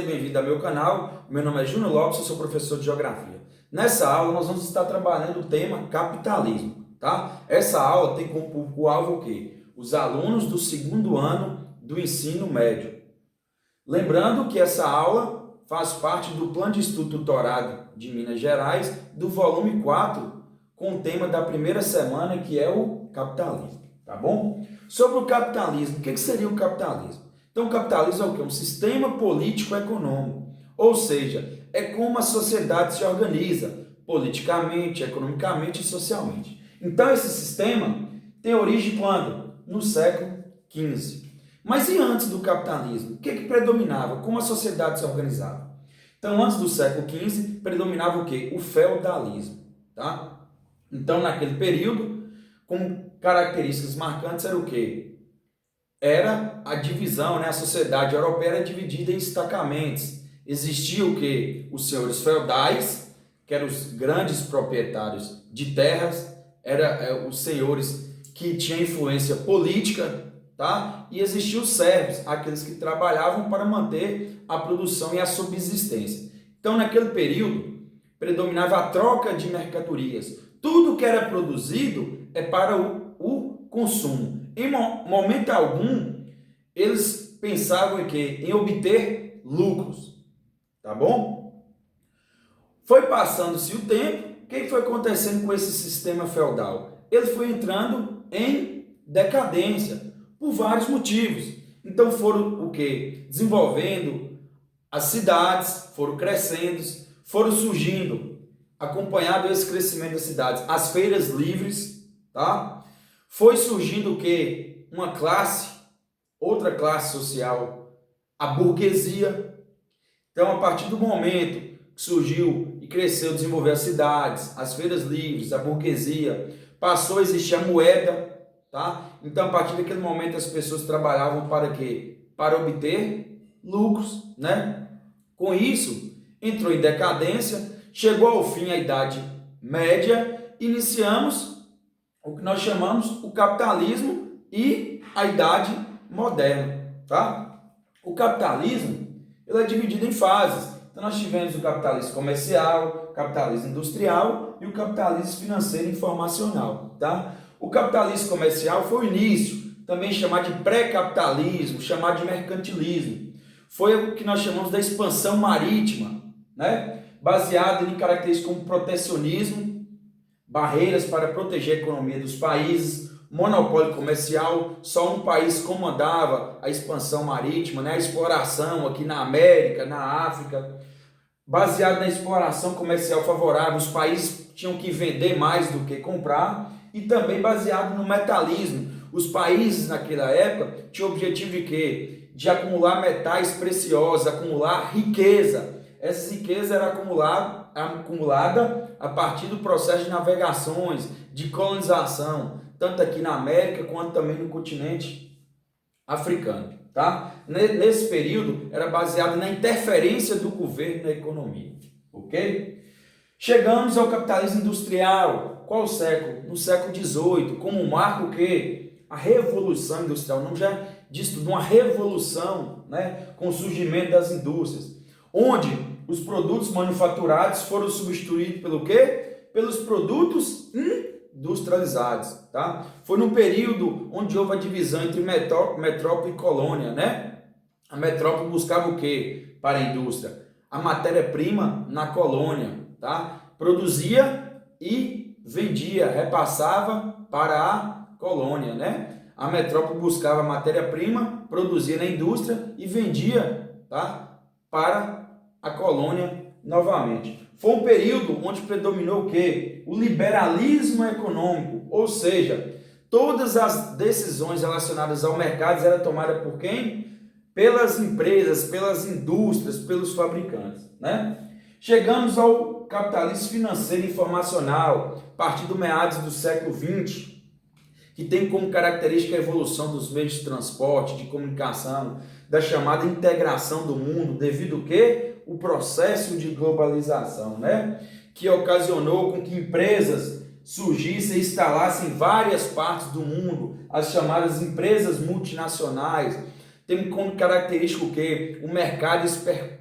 seja bem-vindo ao meu canal. Meu nome é Júnior Lopes, eu sou professor de Geografia. Nessa aula nós vamos estar trabalhando o tema capitalismo, tá? Essa aula tem como público-alvo o quê? Os alunos do segundo ano do ensino médio. Lembrando que essa aula faz parte do Plano de Estudo Tutorado de Minas Gerais, do volume 4, com o tema da primeira semana, que é o capitalismo, tá bom? Sobre o capitalismo, o que seria o capitalismo? Então, o capitalismo é o quê? Um sistema político-econômico, ou seja, é como a sociedade se organiza politicamente, economicamente e socialmente. Então, esse sistema tem origem quando? No século XV. Mas e antes do capitalismo? O que predominava? Como a sociedade se organizava? Então, antes do século XV, predominava o quê? O feudalismo, tá? Então, naquele período, como características marcantes era o quê? Era a divisão, né? A sociedade europeia era dividida em destacamentos. Existia o quê? Os senhores feudais, que eram os grandes proprietários de terras, eram os senhores que tinham influência política, tá? E existiam os servos, aqueles que trabalhavam para manter a produção e a subsistência. Então, naquele período, predominava a troca de mercadorias. Tudo que era produzido é para o consumo. Em momento algum, eles pensavam em quê? Em obter lucros, tá bom? Foi passando-se o tempo, o que foi acontecendo com esse sistema feudal? Ele foi entrando em decadência, por vários motivos. Então foram o quê? Desenvolvendo as cidades, foram crescendo, foram surgindo, acompanhado esse crescimento das cidades, as feiras livres, tá? Foi surgindo o quê? Uma classe, outra classe social, a burguesia. Então, a partir do momento que surgiu e cresceu, desenvolveu as cidades, as feiras livres, a burguesia, passou a existir a moeda, tá? Então, a partir daquele momento, as pessoas trabalhavam para quê? Para obter lucros, né? Com isso, entrou em decadência, chegou ao fim a Idade Média, iniciamos o que nós chamamos o capitalismo e a Idade Moderna, tá? O capitalismo, ele é dividido em fases. Então, nós tivemos o capitalismo comercial, o capitalismo industrial e o capitalismo financeiro e informacional, tá? O capitalismo comercial foi o início, também chamado de pré-capitalismo, chamado de mercantilismo. Foi o que nós chamamos da expansão marítima, né? Baseado em características como protecionismo, barreiras para proteger a economia dos países, monopólio comercial, só um país comandava a expansão marítima, né? A exploração aqui na América, na África, baseado na exploração comercial favorável, os países tinham que vender mais do que comprar, e também baseado no metalismo. Os países naquela época tinham o objetivo de quê? De acumular metais preciosos, acumular riqueza. Essa riqueza era acumulada a partir do processo de navegações, de colonização, tanto aqui na América quanto também no continente africano, tá? Nesse período era baseado na interferência do governo na economia, ok? Chegamos ao capitalismo industrial. Qual século? No século XVIII, como marca o quê? A Revolução Industrial. Não já diz tudo, uma revolução, né? Com o surgimento das indústrias, onde os produtos manufaturados foram substituídos pelo quê? Pelos produtos industrializados, tá? Foi num período onde houve a divisão entre metrópole e colônia, né? A metrópole buscava o quê? Para a indústria? A matéria-prima na colônia, tá? Produzia e vendia, repassava para a colônia, né? A metrópole buscava matéria-prima, produzia na indústria e vendia, tá? Para a colônia novamente. Foi um período onde predominou o quê? O liberalismo econômico, ou seja, todas as decisões relacionadas ao mercado eram tomadas por quem? Pelas empresas, pelas indústrias, pelos fabricantes, né? Chegamos ao capitalismo financeiro e informacional, a partir do meados do século XX, que tem como característica a evolução dos meios de transporte, de comunicação, da chamada integração do mundo, devido ao quê? O processo de globalização, né? Que ocasionou com que empresas surgissem e instalassem em várias partes do mundo, as chamadas empresas multinacionais, tem como característica o quê? O mercado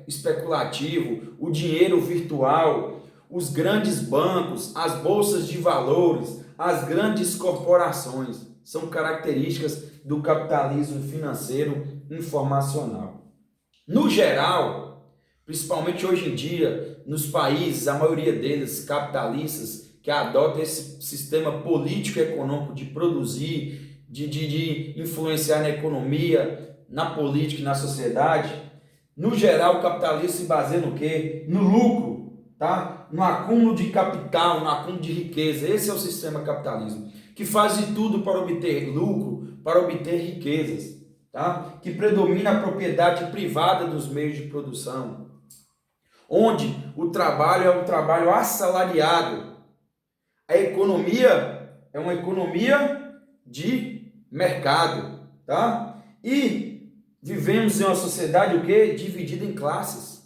especulativo, o dinheiro virtual, os grandes bancos, as bolsas de valores, as grandes corporações. São características do capitalismo financeiro informacional. No geral, principalmente hoje em dia, nos países, a maioria deles capitalistas, que adotam esse sistema político-econômico de produzir, de influenciar na economia, na política e na sociedade, no geral o capitalismo se baseia no quê? No lucro, tá? No acúmulo de capital, no acúmulo de riqueza. Esse é o sistema capitalismo, que faz de tudo para obter lucro, para obter riquezas, tá? Que predomina a propriedade privada dos meios de produção, onde o trabalho é um trabalho assalariado. A economia é uma economia de mercado, tá? E vivemos em uma sociedade o quê? Dividida em classes,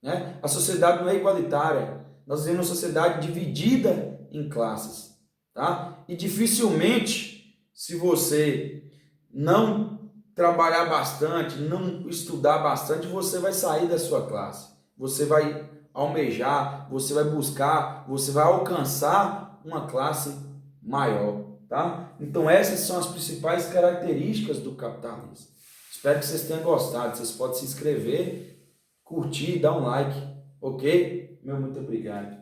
né? A sociedade não é igualitária. Nós vivemos uma sociedade dividida em classes, tá? E dificilmente, se você não trabalhar bastante, não estudar bastante, você vai sair da sua classe. Você vai almejar, você vai buscar, você vai alcançar uma classe maior, tá? Então essas são as principais características do capitalismo. Espero que vocês tenham gostado. Vocês podem se inscrever, curtir, dar um like, ok? Meu muito obrigado.